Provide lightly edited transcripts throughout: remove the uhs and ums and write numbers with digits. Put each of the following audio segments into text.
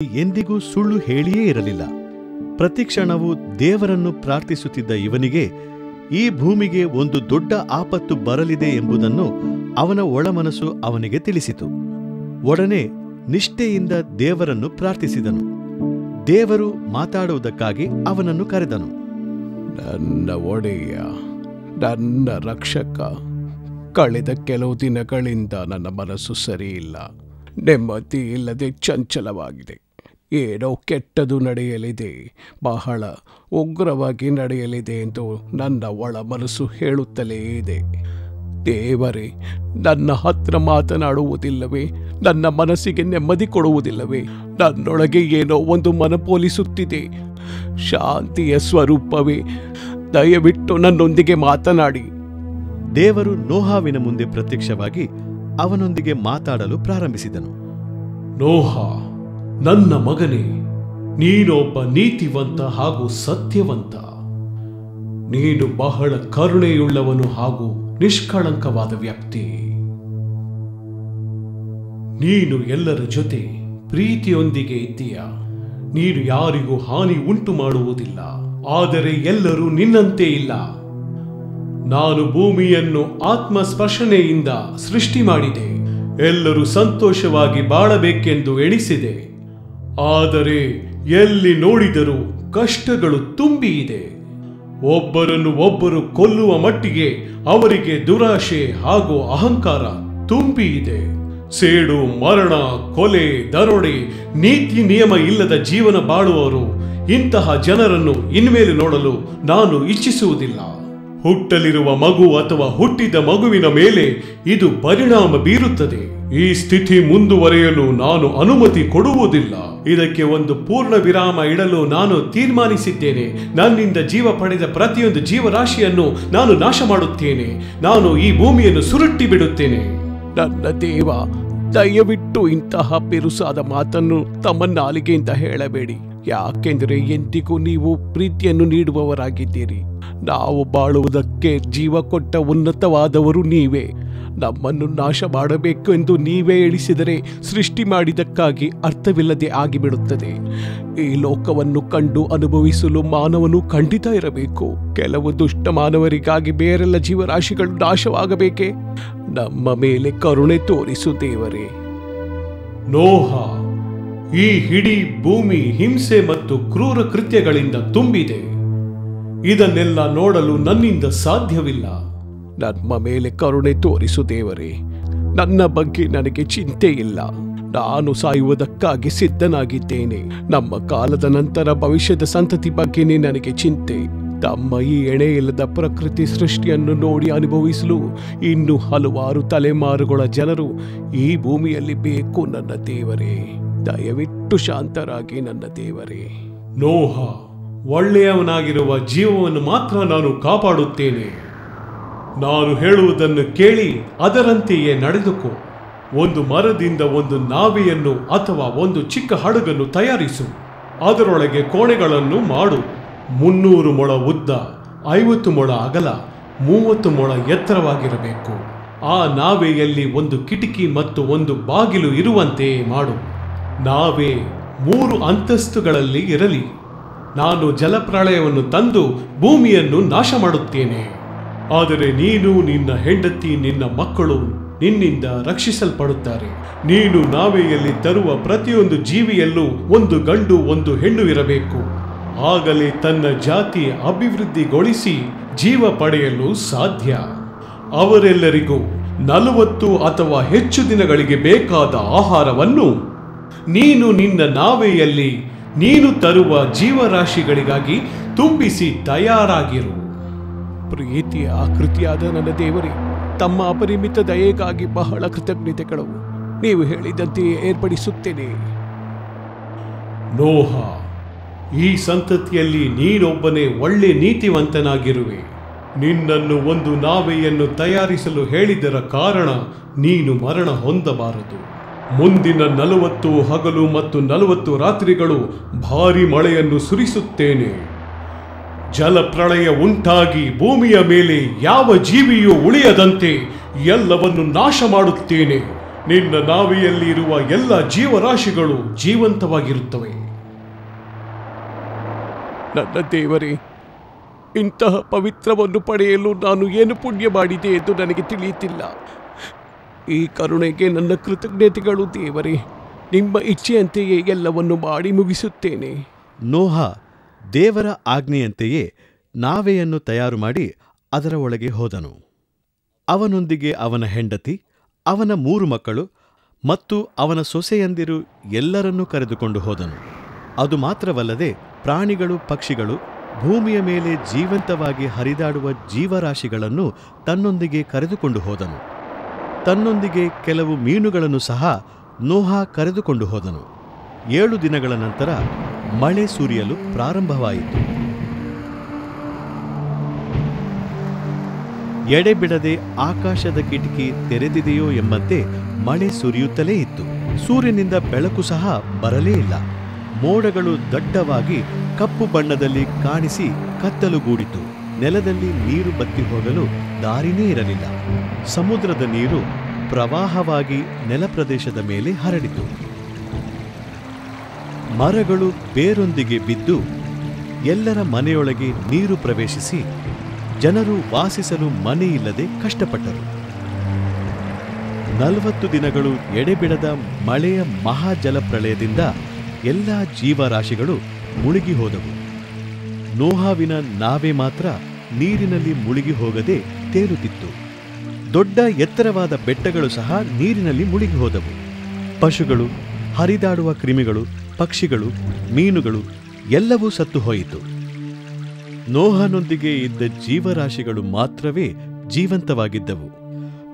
ಎಂದಿಗೂ ಸುಳ್ಳು ಹೇಳಿಯೇ ಇರಲಿಲ್ಲ. ಪ್ರತಿಕ್ಷಣವೂ ದೇವರನ್ನು ಪ್ರಾರ್ಥಿಸುತ್ತಿದ್ದ ಇವನಿಗೆ ಈ ಭೂಮಿಗೆ ಒಂದು ದೊಡ್ಡ ಆಪತ್ತು ಬರಲಿದೆ ಎಂಬುದನ್ನು ಅವನ ಒಳಮನಸ್ಸು ಅವನಿಗೆ ತಿಳಿಸಿತು. ಒಡನೆ ನಿಷ್ಠೆಯಿಂದ ದೇವರನ್ನು ಪ್ರಾರ್ಥಿಸಿದನು. ದೇವರು ಮಾತಾಡುವುದಕ್ಕಾಗಿ ಅವನನ್ನು ಕರೆದನು. ನನ್ನ ಒಡೆಯ, ನನ್ನ ರಕ್ಷಕ, ಕಳೆದ ಕೆಲವು ದಿನಗಳಿಂದ ನನ್ನ ಮನಸ್ಸು ಸರಿಯಿಲ್ಲ. ನೆಮ್ಮದಿ ಇಲ್ಲದೆ ಚಂಚಲವಾಗಿದೆ. ಏನೋ ಕೆಟ್ಟದು ನಡೆಯಲಿದೆ, ಬಹಳ ಉಗ್ರವಾಗಿ ನಡೆಯಲಿದೆ ಎಂದು ನನ್ನ ಒಳ ಮನಸ್ಸು ಹೇಳುತ್ತಲೇ ಇದೆ. ದೇವರೇ, ನನ್ನ ಹತ್ರ ಮಾತನಾಡುವುದಿಲ್ಲವೇ? ನನ್ನ ಮನಸ್ಸಿಗೆ ನೆಮ್ಮದಿ ಕೊಡುವುದಿಲ್ಲವೇ? ನನ್ನೊಳಗೆ ಏನೋ ಒಂದು ಮನಪೋಲಿಸುತ್ತಿದೆ. ಶಾಂತಿಯ ಸ್ವರೂಪವೇ, ದಯವಿಟ್ಟು ನನ್ನೊಂದಿಗೆ ಮಾತನಾಡಿ. ದೇವರು ನೋಹಾವಿನ ಮುಂದೆ ಪ್ರತ್ಯಕ್ಷವಾಗಿ ಅವನೊಂದಿಗೆ ಮಾತಾಡಲು ಪ್ರಾರಂಭಿಸಿದನು. ನೋಹ, ನನ್ನ ಮಗನೇ, ನೀನೊಬ್ಬ ನೀತಿವಂತ ಹಾಗೂ ಸತ್ಯವಂತ. ನೀನು ಬಹಳ ಕರುಣೆಯುಳ್ಳವನು ಹಾಗೂ ನಿಷ್ಕಳಂಕವಾದ ವ್ಯಕ್ತಿ. ನೀನು ಎಲ್ಲರ ಜೊತೆ ಪ್ರೀತಿಯೊಂದಿಗೆ ಇದ್ದೀಯ. ನೀನು ಯಾರಿಗೂ ಹಾನಿ ಉಂಟು ಮಾಡುವುದಿಲ್ಲ, ಆದರೆ ಎಲ್ಲರೂ ನಿನ್ನಂತೆ ಇಲ್ಲ. ನಾನು ಭೂಮಿಯನ್ನು ಆತ್ಮಸ್ಪರ್ಶನೆಯಿಂದ ಸೃಷ್ಟಿ ಮಾಡಿದೆ. ಎಲ್ಲರೂ ಸಂತೋಷವಾಗಿ ಬಾಳಬೇಕೆಂದು ಎಣಿಸಿದೆ. ಆದರೆ ಎಲ್ಲಿ ನೋಡಿದರೂ ಕಷ್ಟಗಳು ತುಂಬಿ ಇದೆ. ಒಬ್ಬರನ್ನು ಒಬ್ಬರು ಕೊಲ್ಲುವ ಮಟ್ಟಿಗೆ ಅವರಿಗೆ ದುರಾಶೆ ಹಾಗೂ ಅಹಂಕಾರ ತುಂಬಿ ಇದೆ. ಸೇಡು, ಮರಣ, ಕೊಲೆ, ದರೋಡೆ, ನೀತಿ ನಿಯಮ ಇಲ್ಲದ ಜೀವನ ಬಾಳುವವರು ಇಂತಹ ಜನರನ್ನು ಇನ್ಮೇಲೆ ನೋಡಲು ನಾನು ಇಚ್ಛಿಸುವುದಿಲ್ಲ. ಹುಟ್ಟಲಿರುವ ಮಗು ಅಥವಾ ಹುಟ್ಟಿದ ಮಗುವಿನ ಮೇಲೆ ಇದು ಪರಿಣಾಮ ಬೀರುತ್ತದೆ. ಈ ಸ್ಥಿತಿ ಮುಂದುವರೆಯಲು ನಾನು ಅನುಮತಿ ಕೊಡುವುದಿಲ್ಲ. ಇದಕ್ಕೆ ಒಂದು ಪೂರ್ಣ ವಿರಾಮ ಇಡಲು ನಾನು ತೀರ್ಮಾನಿಸಿದ್ದೇನೆ. ನನ್ನಿಂದ ಜೀವ ಪಡೆದ ಪ್ರತಿಯೊಂದು ಜೀವರಾಶಿಯನ್ನು ನಾನು ನಾಶ ಮಾಡುತ್ತೇನೆ. ನಾನು ಈ ಭೂಮಿಯನ್ನು ಸುರುಟ್ಟಿ ಬಿಡುತ್ತೇನೆ. ನನ್ನ ದೇವ, ದಯವಿಟ್ಟು ಇಂತಹ ಬಿರುಸಾದ ಮಾತನ್ನು ತಮ್ಮ ನಾಲಿಗೆಯಿಂದ ಹೇಳಬೇಡಿ. ಯಾಕೆಂದರೆ ಎಂದಿಗೂ ನೀವು ಪ್ರೀತಿಯನ್ನು ನೀಡುವವರಾಗಿದ್ದೀರಿ. ನಾವು ಬಾಳುವುದಕ್ಕೆ ಜೀವ ಕೊಟ್ಟ ಉನ್ನತವಾದವರು ನೀವೇ. ನಮ್ಮನ್ನು ನಾಶ ಮಾಡಬೇಕು ಎಂದು ನೀವೇ ಎಣಿಸಿದರೆ ಸೃಷ್ಟಿ ಮಾಡಿದಕ್ಕಾಗಿ ಅರ್ಥವಿಲ್ಲದೆ ಆಗಿಬಿಡುತ್ತದೆ. ಈ ಲೋಕವನ್ನು ಕಂಡು ಅನುಭವಿಸಲು ಮಾನವನು ಖಂಡಿತ ಇರಬೇಕು. ಕೆಲವು ದುಷ್ಟ ಮಾನವರಿಗಾಗಿ ಬೇರೆಲ್ಲ ಜೀವರಾಶಿಗಳು ನಾಶವಾಗಬೇಕೆ? ನಮ್ಮ ಮೇಲೆ ಕರುಣೆ ತೋರಿಸು ದೇವರೇ. ನೋಹ, ಈ ಇಡೀ ಭೂಮಿ ಹಿಂಸೆ ಮತ್ತು ಕ್ರೂರ ಕೃತ್ಯಗಳಿಂದ ತುಂಬಿದೆ. ಇದನ್ನೆಲ್ಲ ನೋಡಲು ನನ್ನಿಂದ ಸಾಧ್ಯವಿಲ್ಲ. ನಮ್ಮ ಮೇಲೆ ಕರುಣೆ ತೋರಿಸು ದೇವರೇ. ನನ್ನ ಬಗ್ಗೆ ನನಗೆ ಚಿಂತೆ ಇಲ್ಲ. ನಾನು ಸಾಯುವುದಕ್ಕಾಗಿ ಸಿದ್ಧನಾಗಿದ್ದೇನೆ. ನಮ್ಮ ಕಾಲದ ನಂತರ ಭವಿಷ್ಯದ ಸಂತತಿ ಬಗ್ಗೆನೇ ನನಗೆ ಚಿಂತೆ. ತಮ್ಮ ಈ ಎಣೆಯಿಲ್ಲದ ಪ್ರಕೃತಿ ಸೃಷ್ಟಿಯನ್ನು ನೋಡಿ ಅನುಭವಿಸಲು ಇನ್ನು ಹಲವಾರು ತಲೆಮಾರುಗಳ ಜನರು ಈ ಭೂಮಿಯಲ್ಲಿ ಬೇಕು. ನನ್ನ ದೇವರೇ, ದಯವಿಟ್ಟು ಶಾಂತರಾಗಿ ನನ್ನ ದೇವರೇ. ನೋಹ, ಒಳ್ಳೆಯವನಾಗಿರುವ ಜೀವವನ್ನು ಮಾತ್ರ ನಾನು ಕಾಪಾಡುತ್ತೇನೆ. ನಾನು ಹೇಳುವುದನ್ನು ಕೇಳಿ ಅದರಂತೆಯೇ ನಡೆದುಕೋ. ಒಂದು ಮರದಿಂದ ಒಂದು ನಾವೆಯನ್ನು ಅಥವಾ ಒಂದು ಚಿಕ್ಕ ಹಡಗನ್ನು ತಯಾರಿಸು. ಅದರೊಳಗೆ ಕೋಣೆಗಳನ್ನು ಮಾಡು. 300 ಮೊಳ ಉದ್ದ, 50 ಮೊಳ ಅಗಲ, 30 ಮೊಳ ಎತ್ತರವಾಗಿರಬೇಕು. ಆ ನಾವೆಯಲ್ಲಿ ಒಂದು ಕಿಟಕಿ ಮತ್ತು ಒಂದು ಬಾಗಿಲು ಇರುವಂತೆ ಮಾಡು. ನಾವೇ 3 ಅಂತಸ್ತುಗಳಲ್ಲಿ ಇರಲಿ. ನಾನು ಜಲಪ್ರಳಯವನ್ನು ತಂದು ಭೂಮಿಯನ್ನು ನಾಶ ಮಾಡುತ್ತೇನೆ. ಆದರೆ ನೀನು, ನಿನ್ನ ಹೆಂಡತಿ, ನಿನ್ನ ಮಕ್ಕಳು ನಿನ್ನಿಂದ ರಕ್ಷಿಸಲ್ಪಡುತ್ತಾರೆ. ನೀನು ನಾವೆಯಲ್ಲಿ ತರುವ ಪ್ರತಿಯೊಂದು ಜೀವಿಯಲ್ಲೂ ಒಂದು ಗಂಡು ಒಂದು ಹೆಣ್ಣು ಇರಬೇಕು. ಆಗಲೇ ತನ್ನ ಜಾತಿ ಅಭಿವೃದ್ಧಿಗೊಳಿಸಿ ಜೀವ ಪಡೆಯಲು ಸಾಧ್ಯ. ಅವರೆಲ್ಲರಿಗೂ 40 ಅಥವಾ ಹೆಚ್ಚು ದಿನಗಳಿಗೆ ಬೇಕಾದ ಆಹಾರವನ್ನು ನೀನು ನಿನ್ನ ನಾವೆಯಲ್ಲಿ ನೀನು ತರುವ ಜೀವರಾಶಿಗಳಿಗಾಗಿ ತುಂಬಿಸಿ ತಯಾರಾಗಿರು. ಪ್ರೀತಿಯ ಆಕೃತಿಯಾದ ನನ್ನ ದೇವರೇ, ತಮ್ಮ ಅಪರಿಮಿತ ದಯೆಗಾಗಿ ಬಹಳ ಕೃತಜ್ಞತೆಗಳು. ನೀವು ಹೇಳಿದಂತೆಯೇ ಏರ್ಪಡಿಸುತ್ತೇನೆ. ನೋಹ, ಈ ಸಂತತಿಯಲ್ಲಿ ನೀನೊಬ್ಬನೇ ಒಳ್ಳೆ ನೀತಿವಂತನಾಗಿರುವೆ. ನಿನ್ನನ್ನು ಒಂದು ನಾವೆಯನ್ನು ತಯಾರಿಸಲು ಹೇಳಿದರ ಕಾರಣ ನೀನು ಮರಣ ಹೊಂದಬಾರದು. ಮುಂದಿನ 40 ಹಗಲು ಮತ್ತು 40 ರಾತ್ರಿಗಳು ಭಾರಿ ಮಳೆಯನ್ನು ಸುರಿಸುತ್ತೇನೆ. ಜಲಪ್ರಳಯ ಉಂಟಾಗಿ ಭೂಮಿಯ ಮೇಲೆ ಯಾವ ಜೀವಿಯೂ ಉಳಿಯದಂತೆ ಎಲ್ಲವನ್ನು ನಾಶ ಮಾಡುತ್ತೇನೆ. ನಿನ್ನ ನಾವೆಯಲ್ಲಿ ಇರುವ ಎಲ್ಲ ಜೀವರಾಶಿಗಳು ಜೀವಂತವಾಗಿರುತ್ತವೆ. ನನ್ನ ದೇವರೇ, ಇಂತಹ ಪವಿತ್ರವನ್ನು ಪಡೆಯಲು ನಾನು ಏನು ಪುಣ್ಯ ಮಾಡಿದೆ ಎಂದು ನನಗೆ ತಿಳಿಯುತ್ತಿಲ್ಲ. ಈ ಕರುಣೆಗೆ ನನ್ನ ಕೃತಜ್ಞತೆಗಳು ದೇವರೇ. ನಿಮ್ಮ ಇಚ್ಛೆಯಂತೆಯೇ ಎಲ್ಲವನ್ನು ಮಾಡಿ ಮುಗಿಸುತ್ತೇನೆ. ನೋಹ ದೇವರ ಆಜ್ಞೆಯಂತೆಯೇ ನಾವೆಯನ್ನು ತಯಾರು ಮಾಡಿ ಅದರ ಒಳಗೆ ಹೋದನು. ಅವನೊಂದಿಗೆ ಅವನ ಹೆಂಡತಿ, ಅವನ 3 ಮಕ್ಕಳು ಮತ್ತು ಅವನ ಸೊಸೆಯಂದಿರು ಎಲ್ಲರನ್ನೂ ಕರೆದುಕೊಂಡು ಹೋದನು. ಅದು ಮಾತ್ರವಲ್ಲದೆ ಪ್ರಾಣಿಗಳು, ಪಕ್ಷಿಗಳು, ಭೂಮಿಯ ಮೇಲೆ ಜೀವಂತವಾಗಿ ಹರಿದಾಡುವ ಜೀವರಾಶಿಗಳನ್ನು ತನ್ನೊಂದಿಗೆ ಕರೆದುಕೊಂಡು ಹೋದನು. ತನ್ನೊಂದಿಗೆ ಕೆಲವು ಮೀನುಗಳನ್ನು ಸಹ ನೋಹ ಕರೆದುಕೊಂಡು ಹೋದನು. 7 ದಿನಗಳ ನಂತರ ಮಳೆ ಸುರಿಯಲು ಪ್ರಾರಂಭವಾಯಿತು. ಎಡೆಬಿಡದೆ ಆಕಾಶದ ಕಿಟಕಿ ತೆರೆದಿದೆಯೋ ಎಂಬಂತೆ ಮಳೆ ಸುರಿಯುತ್ತಲೇ ಇತ್ತು. ಸೂರ್ಯನಿಂದ ಬೆಳಕು ಸಹ ಬರಲೇ ಇಲ್ಲ. ಮೋಡಗಳು ದಟ್ಟವಾಗಿ ಕಪ್ಪು ಬಣ್ಣದಲ್ಲಿ ಕಾಣಿಸಿ ಕತ್ತಲುಗೂಡಿತು. ನೆಲದಲ್ಲಿ ನೀರು ಬತ್ತಿ ಹೋಗಲು ದಾರಿನೇ ಇರಲಿಲ್ಲ. ಸಮುದ್ರದ ನೀರು ಪ್ರವಾಹವಾಗಿ ನೆಲಪ್ರದೇಶದ ಮೇಲೆ ಹರಡಿತು. ಮರಗಳು ಬೇರೊಂದಿಗೆ ಬಿದ್ದು ಎಲ್ಲರ ಮನೆಯೊಳಗೆ ನೀರು ಪ್ರವೇಶಿಸಿ ಜನರು ವಾಸಿಸಲು ಮನೆಯಿಲ್ಲದೆ ಕಷ್ಟಪಟ್ಟರು. 40 ದಿನಗಳು ಎಡೆಬಿಡದ ಮಳೆಯ ಮಹಾಜಲಪ್ರಳಯದಿಂದ ಎಲ್ಲ ಜೀವರಾಶಿಗಳು ಮುಳುಗಿ ಹೋದವು. ನೋಹಾವಿನ ನಾವೆ ಮಾತ್ರ ನೀರಿನಲ್ಲಿ ಮುಳುಗಿ ಹೋಗದೆ ತೇಲುತ್ತಿತ್ತು. ದೊಡ್ಡ ಎತ್ತರವಾದ ಬೆಟ್ಟಗಳು ಸಹ ನೀರಿನಲ್ಲಿ ಮುಳುಗಿ ಹೋದವು. ಪಶುಗಳು, ಹರಿದಾಡುವ ಕ್ರಿಮಿಗಳು, ಪಕ್ಷಿಗಳು, ಮೀನುಗಳು ಎಲ್ಲವೂ ಸತ್ತು ಹೋಯಿತು. ನೋಹನೊಂದಿಗೆ ಇದ್ದ ಜೀವರಾಶಿಗಳು ಮಾತ್ರವೇ ಜೀವಂತವಾಗಿದ್ದವು.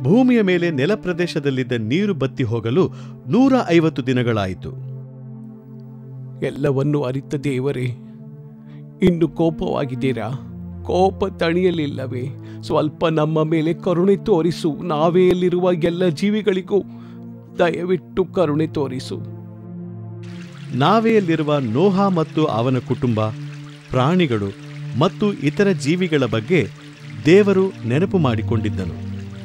ಭೂಮಿಯ ಮೇಲೆ ನೆಲಪ್ರದೇಶದಲ್ಲಿದ್ದ ನೀರು ಬತ್ತಿ ಹೋಗಲು 150 ದಿನಗಳಾಯಿತು. ಎಲ್ಲವನ್ನೂ ಅರಿತ ದೇವರೇ, ಇನ್ನು ಕೋಪವಾಗಿದ್ದೀರಾ? ಕೋಪ ತಣಿಯಲಿಲ್ಲವೇ? ಸ್ವಲ್ಪ ನಮ್ಮ ಮೇಲೆ ಕರುಣೆ ತೋರಿಸು. ನಾವೆಯಲ್ಲಿರುವ ಎಲ್ಲ ಜೀವಿಗಳಿಗೂ ದಯವಿಟ್ಟು ಕರುಣೆ ತೋರಿಸು. ನಾವೆಯಲ್ಲಿರುವ ನೋಹ ಮತ್ತು ಅವನ ಕುಟುಂಬ, ಪ್ರಾಣಿಗಳು ಮತ್ತು ಇತರ ಜೀವಿಗಳ ಬಗ್ಗೆ ದೇವರು ನೆನಪು ಮಾಡಿಕೊಂಡಿದ್ದನು.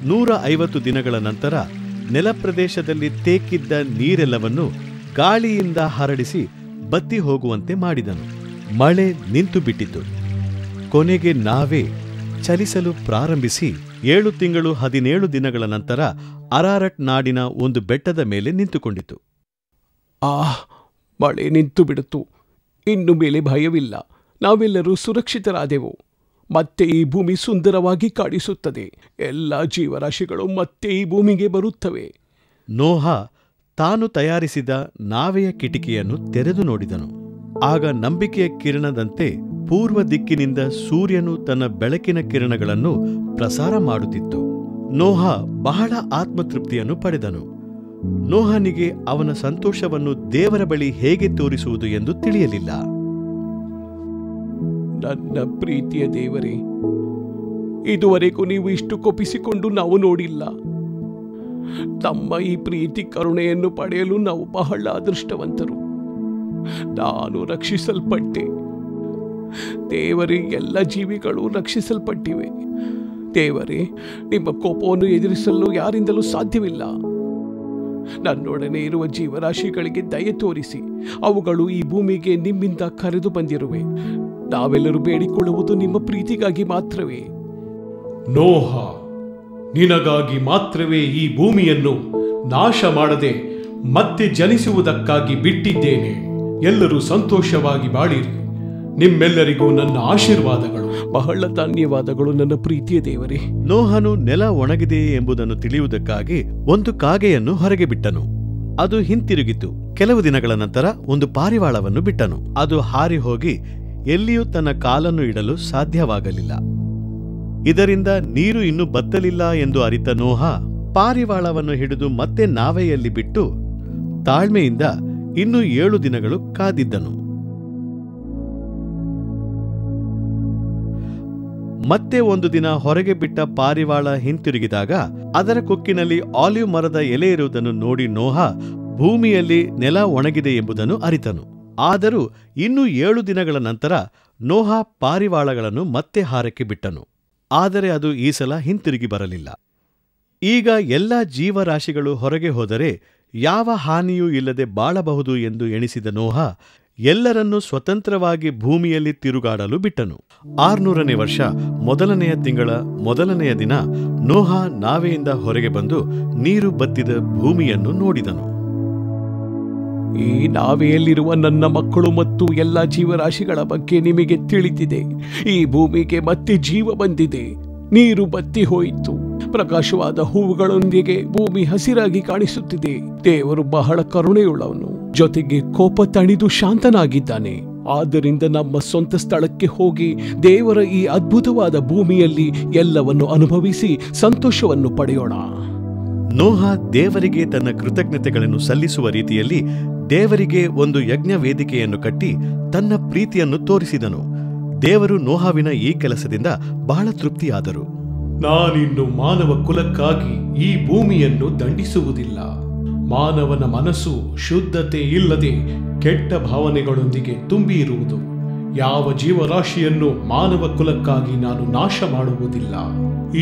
150 ದಿನಗಳ ನಂತರ ನೆಲಪ್ರದೇಶದಲ್ಲಿ ತೇಕಿದ್ದ ನೀರೆಲ್ಲವನ್ನು ಗಾಳಿಯಿಂದ ಹರಡಿಸಿ ಬತ್ತಿ ಹೋಗುವಂತೆ ಮಾಡಿದನು. ಮಳೆ ನಿಂತು ಬಿಟ್ಟಿತು. ಕೊನೆಗೆ ನಾವೇ ಚಲಿಸಲು ಪ್ರಾರಂಭಿಸಿ 7 ತಿಂಗಳು 17 ದಿನಗಳ ನಂತರ ಅರಾರಟ್ ನಾಡಿನ ಒಂದು ಬೆಟ್ಟದ ಮೇಲೆ ನಿಂತುಕೊಂಡಿತು. ಮಳೆ ನಿಂತು ಬಿಡಿತು. ಇನ್ನು ಮೇಲೆ ಭಯವಿಲ್ಲ. ನಾವೆಲ್ಲರೂ ಸುರಕ್ಷಿತರಾದೆವು. ಮತ್ತೆ ಈ ಭೂಮಿ ಸುಂದರವಾಗಿ ಕಾಣಿಸುತ್ತದೆ. ಎಲ್ಲ ಜೀವರಾಶಿಗಳು ಮತ್ತೆ ಈ ಭೂಮಿಗೆ ಬರುತ್ತವೆ. ನೋಹ ತಾನು ತಯಾರಿಸಿದ ನಾವೆಯ ಕಿಟಿಕಿಯನ್ನು ತೆರೆದು ನೋಡಿದನು. ಆಗ ನಂಬಿಕೆಯ ಕಿರಣದಂತೆ ಪೂರ್ವ ದಿಕ್ಕಿನಿಂದ ಸೂರ್ಯನು ತನ್ನ ಬೆಳಕಿನ ಕಿರಣಗಳನ್ನು ಪ್ರಸಾರ ಮಾಡುತ್ತಿತ್ತು. ನೋಹ ಬಹಳ ಆತ್ಮತೃಪ್ತಿಯನ್ನು ಪಡೆದನು. ನೋಹನಿಗೆ ಅವನ ಸಂತೋಷವನ್ನು ದೇವರ ಬಳಿ ಹೇಗೆ ತೋರಿಸುವುದು ಎಂದು ತಿಳಿಯಲಿಲ್ಲ. ನನ್ನ ಪ್ರೀತಿಯ ದೇವರೇ, ಇದುವರೆಗೂ ನೀವು ಇಷ್ಟು ಕೋಪಿಸಿಕೊಂಡು ನಾವು ನೋಡಿಲ್ಲ. ತಮ್ಮ ಈ ಪ್ರೀತಿ ಕರುಣೆಯನ್ನು ಪಡೆಯಲು ನಾವು ಬಹಳ ಅದೃಷ್ಟವಂತರು. ನಾನು ರಕ್ಷಿಸಲ್ಪಟ್ಟೆ. ದೇವರೇ, ಎಲ್ಲ ಜೀವಿಗಳು ರಕ್ಷಿಸಲ್ಪಟ್ಟಿವೆ. ದೇವರೇ, ನಿಮ್ಮ ಕೋಪವನ್ನು ಎದುರಿಸಲು ಯಾರಿಂದಲೂ ಸಾಧ್ಯವಿಲ್ಲ. ನನ್ನೊಡನೆ ಇರುವ ಜೀವರಾಶಿಗಳಿಗೆ ದಯೆ ತೋರಿಸಿ. ಅವುಗಳು ಈ ಭೂಮಿಗೆ ನಿಮ್ಮಿಂದ ಕರೆದು ಬಂದಿರುವೆ. ನಾವೆಲ್ಲರೂ ಬೇಡಿಕೊಳ್ಳುವುದು ನಿಮ್ಮ ಪ್ರೀತಿಗಾಗಿ ಮಾತ್ರವೇ. ನೋಹ, ನಿನಗಾಗಿ ಮಾತ್ರವೇ ಈ ಭೂಮಿಯನ್ನು ನಾಶ ಮಾಡದೆ ಮತ್ತೆ ಜನಿಸುವುದಕ್ಕಾಗಿ ಬಿಟ್ಟಿದ್ದೇನೆ. ಎಲ್ಲರೂ ಸಂತೋಷವಾಗಿ ಬಾಳಿರಿ. ನಿಮ್ಮೆಲ್ಲರಿಗೂ ನನ್ನ ಆಶೀರ್ವಾದಗಳು. ಬಹಳ ಧನ್ಯವಾದಗಳು ನನ್ನ ಪ್ರೀತಿಯ ದೇವರೇ. ನೋಹನು ನೆಲ ಒಣಗಿದೆಯೇ ಎಂಬುದನ್ನು ತಿಳಿಯುವುದಕ್ಕಾಗಿ ಒಂದು ಕಾಗೆಯನ್ನು ಹೊರಗೆ ಬಿಟ್ಟನು. ಅದು ಹಿಂತಿರುಗಿತು. ಕೆಲವು ದಿನಗಳ ನಂತರ ಒಂದು ಪಾರಿವಾಳವನ್ನು ಬಿಟ್ಟನು. ಅದು ಹಾರಿ ಹೋಗಿ ಎಲ್ಲಿಯೂ ತನ್ನ ಕಾಲನ್ನು ಇಡಲು ಸಾಧ್ಯವಾಗಲಿಲ್ಲ. ಇದರಿಂದ ನೀರು ಇನ್ನೂ ಬತ್ತಲಿಲ್ಲ ಎಂದು ಅರಿತ ನೋಹ ಪಾರಿವಾಳವನ್ನು ಹಿಡಿದು ಮತ್ತೆ ನಾವೆಯಲ್ಲಿ ಬಿಟ್ಟು ತಾಳ್ಮೆಯಿಂದ ಇನ್ನೂ 7 ದಿನಗಳು ಕಾದಿದ್ದನು. ಮತ್ತೆ ಒಂದು ದಿನ ಹೊರಗೆ ಬಿಟ್ಟ ಪಾರಿವಾಳ ಹಿಂತಿರುಗಿದಾಗ ಅದರ ಕೊಕ್ಕಿನಲ್ಲಿ ಆಲಿವ್ ಮರದ ಎಲೆ ಇರುವುದನ್ನು ನೋಡಿ ನೋಹ ಭೂಮಿಯಲ್ಲಿ ನೆಲ ಒಣಗಿದೆ ಎಂಬುದನ್ನು ಅರಿತನು. ಆದರೂ ಇನ್ನೂ 7 ದಿನಗಳ ನಂತರ ನೋಹ ಪಾರಿವಾಳಗಳನ್ನು ಮತ್ತೆ ಹಾರಕ್ಕೆ ಬಿಟ್ಟನು. ಆದರೆ ಅದು ಈ ಸಲ ಹಿಂತಿರುಗಿ ಬರಲಿಲ್ಲ. ಈಗ ಎಲ್ಲ ಜೀವರಾಶಿಗಳು ಹೊರಗೆ ಹೋದರೆ ಯಾವ ಹಾನಿಯೂ ಇಲ್ಲದೆ ಬಾಳಬಹುದು ಎಂದು ಎಣಿಸಿದ ನೋಹ ಎಲ್ಲರನ್ನೂ ಸ್ವತಂತ್ರವಾಗಿ ಭೂಮಿಯಲ್ಲಿ ತಿರುಗಾಡಲು ಬಿಟ್ಟನು. 600ನೇ ವರ್ಷ 1ನೆಯ ತಿಂಗಳ 1ನೆಯ ದಿನ ನೋಹ ನಾವೆಯಿಂದ ಹೊರಗೆ ಬಂದು ನೀರು ಬತ್ತಿದ ಭೂಮಿಯನ್ನು ನೋಡಿದನು. ಈ ನಾವೆಯಲ್ಲಿರುವ ನನ್ನ ಮಕ್ಕಳು ಮತ್ತು ಎಲ್ಲ ಜೀವರಾಶಿಗಳ ಬಗ್ಗೆ ನಿಮಗೆ ತಿಳಿದಿದೆ. ಈ ಭೂಮಿಗೆ ಮತ್ತೆ ಜೀವ ಬಂದಿದೆ. ನೀರು ಬತ್ತಿ ಹೋಯಿತು. ಪ್ರಕಾಶವಾದ ಹೂವುಗಳೊಂದಿಗೆ ಭೂಮಿ ಹಸಿರಾಗಿ ಕಾಣಿಸುತ್ತಿದೆ. ದೇವರು ಬಹಳ ಕರುಣೆಯುಳ್ಳವನು, ಜೊತೆಗೆ ಕೋಪ ತಣಿದು ಶಾಂತನಾಗಿದ್ದಾನೆ. ಆದ್ದರಿಂದ ನಮ್ಮ ಸ್ವಂತ ಸ್ಥಳಕ್ಕೆ ಹೋಗಿ ದೇವರ ಈ ಅದ್ಭುತವಾದ ಭೂಮಿಯಲ್ಲಿ ಎಲ್ಲವನ್ನು ಅನುಭವಿಸಿ ಸಂತೋಷವನ್ನು ಪಡೆಯೋಣ. ನೋಹ ದೇವರಿಗೆ ತನ್ನ ಕೃತಜ್ಞತೆಗಳನ್ನು ಸಲ್ಲಿಸುವ ರೀತಿಯಲ್ಲಿ ದೇವರಿಗೆ ಒಂದು ಯಜ್ಞ ವೇದಿಕೆಯನ್ನು ಕಟ್ಟಿ ತನ್ನ ಪ್ರೀತಿಯನ್ನು ತೋರಿಸಿದನು. ದೇವರು ನೋಹವಿನ ಈ ಕೆಲಸದಿಂದ ಬಹಳ ತೃಪ್ತಿಯಾದರು. ನಾನಿನ್ನು ಮಾನವ ಕುಲಕ್ಕಾಗಿ ಈ ಭೂಮಿಯನ್ನು ದಂಡಿಸುವುದಿಲ್ಲ. ಮಾನವನ ಮನಸ್ಸು ಶುದ್ಧತೆ ಇಲ್ಲದೆ ಕೆಟ್ಟ ಭಾವನೆಗಳೊಂದಿಗೆ ತುಂಬಿ ಇರುವುದು. ಯಾವ ಜೀವರಾಶಿಯನ್ನು ಮಾನವ ಕುಲಕ್ಕಾಗಿ ನಾನು ನಾಶ ಮಾಡುವುದಿಲ್ಲ.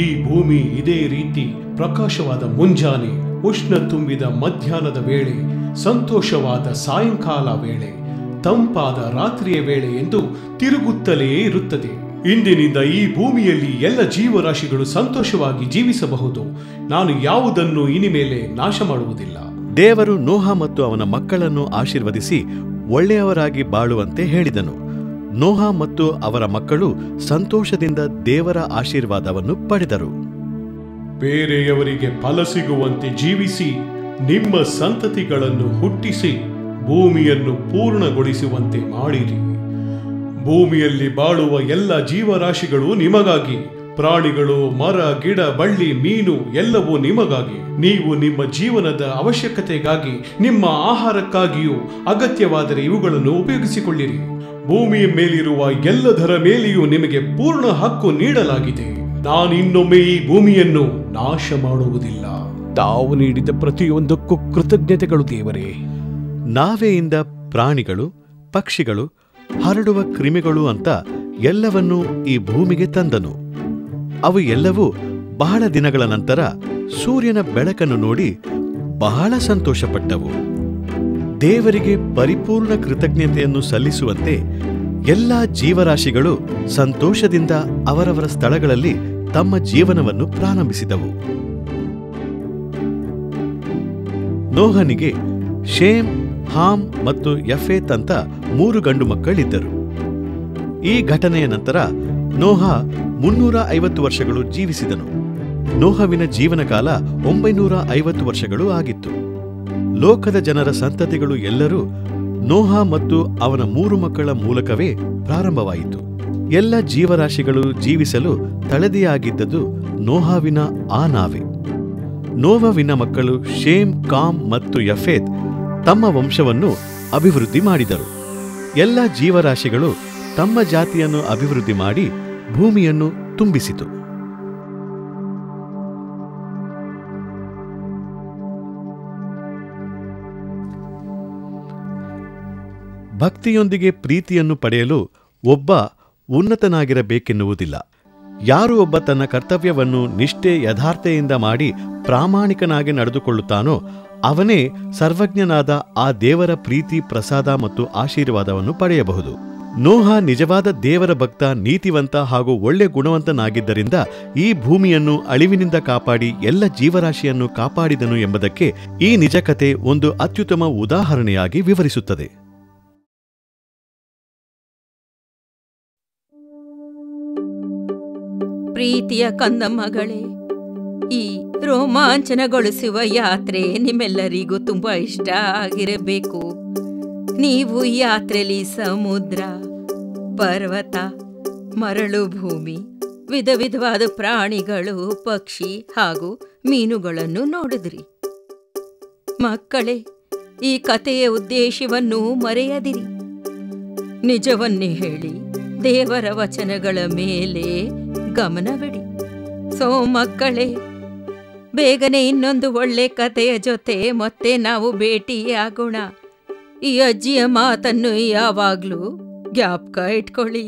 ಈ ಭೂಮಿ ಇದೇ ರೀತಿ ಪ್ರಕಾಶವಾದ ಮುಂಜಾನೆ, ಉಷ್ಣ ತುಂಬಿದ ಮಧ್ಯಾಹ್ನದ ವೇಳೆ, ಸಂತೋಷವಾದ ಸಾಯಂಕಾಲ ವೇಳೆ, ತಂಪಾದ ರಾತ್ರಿಯ ವೇಳೆ ಎಂದು ತಿರುಗುತ್ತಲೇ ಇರುತ್ತದೆ. ಇಂದಿನಿಂದ ಈ ಭೂಮಿಯಲ್ಲಿ ಎಲ್ಲ ಜೀವರಾಶಿಗಳು ಸಂತೋಷವಾಗಿ ಜೀವಿಸಬಹುದು. ನಾನು ಯಾವುದನ್ನು ಇನಿಮೇಲೆ ನಾಶ ಮಾಡುವುದಿಲ್ಲ. ದೇವರು ನೋಹ ಮತ್ತು ಅವನ ಮಕ್ಕಳನ್ನು ಆಶೀರ್ವದಿಸಿ ಒಳ್ಳೆಯವರಾಗಿ ಬಾಳುವಂತೆ ಹೇಳಿದನು. ನೋಹ ಮತ್ತು ಅವರ ಮಕ್ಕಳು ಸಂತೋಷದಿಂದ ದೇವರ ಆಶೀರ್ವಾದವನ್ನು ಪಡೆದರು. ಬೇರೆಯವರಿಗೆ ಫಲ ಸಿಗುವಂತೆ ಜೀವಿಸಿ, ನಿಮ್ಮ ಸಂತತಿಗಳನ್ನು ಹುಟ್ಟಿಸಿ, ಭೂಮಿಯನ್ನು ಪೂರ್ಣಗೊಳಿಸುವಂತೆ ಮಾಡಿರಿ. ಭೂಮಿಯಲ್ಲಿ ಬಾಳುವ ಎಲ್ಲ ಜೀವರಾಶಿಗಳು ನಿಮಗಾಗಿ, ಪ್ರಾಣಿಗಳು, ಮರ, ಗಿಡ, ಬಳ್ಳಿ, ಮೀನು ಎಲ್ಲವೂ ನಿಮಗಾಗಿ. ನೀವು ನಿಮ್ಮ ಜೀವನದ ಅವಶ್ಯಕತೆಗಾಗಿ, ನಿಮ್ಮ ಆಹಾರಕ್ಕಾಗಿಯೂ ಅಗತ್ಯವಾದರೆ ಇವುಗಳನ್ನು ಉಪಯೋಗಿಸಿಕೊಳ್ಳಿರಿ. ಭೂಮಿಯ ಮೇಲಿರುವ ಎಲ್ಲದರ ಮೇಲೆಯೂ ನಿಮಗೆ ಪೂರ್ಣ ಹಕ್ಕು ನೀಡಲಾಗಿದೆ. ನಾನಿನ್ನೊಮ್ಮೆ ಈ ಭೂಮಿಯನ್ನು ನಾಶ ಮಾಡುವುದಿಲ್ಲ. ತಾವು ನೀಡಿದ ಪ್ರತಿಯೊಂದಕ್ಕೂ ಕೃತಜ್ಞತೆಗಳು ದೇವರೇ. ನಾವೆಯಿಂದ ಪ್ರಾಣಿಗಳು, ಪಕ್ಷಿಗಳು, ಹರಡುವ ಕ್ರಿಮಿಗಳು ಅಂತ ಎಲ್ಲವನ್ನೂ ಈ ಭೂಮಿಗೆ ತಂದನು. ಅವು ಎಲ್ಲವೂ ಬಹಳ ದಿನಗಳ ನಂತರ ಸೂರ್ಯನ ಬೆಳಕನ್ನು ನೋಡಿ ಬಹಳ ಸಂತೋಷಪಟ್ಟವು. ದೇವರಿಗೆ ಪರಿಪೂರ್ಣ ಕೃತಜ್ಞತೆಯನ್ನು ಸಲ್ಲಿಸುವಂತೆ ಎಲ್ಲ ಜೀವರಾಶಿಗಳು ಸಂತೋಷದಿಂದ ಅವರವರ ಸ್ಥಳಗಳಲ್ಲಿ ತಮ್ಮ ಜೀವನವನ್ನು ಪ್ರಾರಂಭಿಸಿದವು. ನೋಹನಿಗೆ ಶೇಮ್, ಹಾಮ್ ಮತ್ತು ಯಫೇತ್ ಅಂತ 3 ಗಂಡು ಮಕ್ಕಳಿದ್ದರು. ಈ ಘಟನೆಯ ನಂತರ ನೋಹ 350 ವರ್ಷಗಳು ಜೀವಿಸಿದನು. ನೋಹವಿನ ಜೀವನಕಾಲ 950 ವರ್ಷಗಳು ಆಗಿತ್ತು. ಲೋಕದ ಜನರ ಸಂತತಿಗಳು ಎಲ್ಲರೂ ನೋಹ ಮತ್ತು ಅವನ 3 ಮಕ್ಕಳ ಮೂಲಕವೇ ಪ್ರಾರಂಭವಾಯಿತು. ಎಲ್ಲ ಜೀವರಾಶಿಗಳು ಜೀವಿಸಲು ತಳದಿಯಾಗಿದ್ದದು ನೋಹವಿನ ಆ ನಾವೆ. ನೋವವಿನ ಮಕ್ಕಳು ಶೇಮ್, ಕಾಮ್ ಮತ್ತು ಯಫೇತ್ ತಮ್ಮ ವಂಶವನ್ನು ಅಭಿವೃದ್ಧಿ ಮಾಡಿದರು. ಎಲ್ಲ ಜೀವರಾಶಿಗಳು ತಮ್ಮ ಜಾತಿಯನ್ನು ಅಭಿವೃದ್ಧಿ ಮಾಡಿ ಭೂಮಿಯನ್ನು ತುಂಬಿಸಿತು. ಭಕ್ತಿಯೊಂದಿಗೆ ಪ್ರೀತಿಯನ್ನು ಪಡೆಯಲು ಒಬ್ಬ ಉನ್ನತನಾಗಿರಬೇಕೆನ್ನುವುದಿಲ್ಲ. ಯಾರು ಒಬ್ಬ ತನ್ನ ಕರ್ತವ್ಯವನ್ನು ನಿಷ್ಠೆ ಯಥಾರ್ಥತೆಯಿಂದ ಮಾಡಿ ಪ್ರಾಮಾಣಿಕನಾಗಿ ನಡೆದುಕೊಳ್ಳುತ್ತಾನೋ ಅವನೇ ಸರ್ವಜ್ಞನಾದ ಆ ದೇವರ ಪ್ರೀತಿ, ಪ್ರಸಾದ ಮತ್ತು ಆಶೀರ್ವಾದವನ್ನು ಪಡೆಯಬಹುದು. ನೋಹ ನಿಜವಾದ ದೇವರ ಭಕ್ತ, ನೀತಿವಂತ ಹಾಗೂ ಒಳ್ಳೆ ಗುಣವಂತನಾಗಿದ್ದರಿಂದ ಈ ಭೂಮಿಯನ್ನು ಅಳಿವಿನಿಂದ ಕಾಪಾಡಿ ಎಲ್ಲ ಜೀವರಾಶಿಯನ್ನು ಕಾಪಾಡಿದನು ಎಂಬುದಕ್ಕೆ ಈ ನಿಜ ಕಥೆ ಒಂದು ಅತ್ಯುತ್ತಮ ಉದಾಹರಣೆಯಾಗಿ ವಿವರಿಸುತ್ತದೆ. ಪ್ರೀತಿಯ ಕಂದಮ್ಮಗಳೇ, ಈ ರೋಮಾಂಚನಗೊಳಿಸುವ ಯಾತ್ರೆ ನಿಮ್ಮೆಲ್ಲರಿಗೂ ತುಂಬಾ ಇಷ್ಟ ಆಗಿರಬೇಕು. ನೀವು ಈ ಯಾತ್ರೆಯಲ್ಲಿ ಸಮುದ್ರ, ಪರ್ವತ, ಮರಳು ಭೂಮಿ, ವಿಧ ವಿಧವಾದ ಪ್ರಾಣಿಗಳು, ಪಕ್ಷಿ ಹಾಗೂ ಮೀನುಗಳನ್ನು ನೋಡಿದ್ರಿ. ಮಕ್ಕಳೇ, ಈ ಕಥೆಯ ಉದ್ದೇಶವನ್ನು ಮರೆಯದಿರಿ. ನಿಜವನ್ನೇ ಹೇಳಿ ದೇವರ ವಚನಗಳ ಮೇಲೆ ಗಮನವಿಡಿ. ಮಕ್ಕಳೇ, ಬೇಗನೆ ಇನ್ನೊಂದು ಒಳ್ಳೆ ಕಥೆಯ ಜೊತೆ ಮತ್ತೆ ನಾವು ಭೇಟಿಯಾಗೋಣ. ಈ ಅಜ್ಜಿಯ ಮಾತನ್ನು ಯಾವಾಗ್ಲೂ ಜ್ಞಾಪಕ ಇಟ್ಕೊಳ್ಳಿ.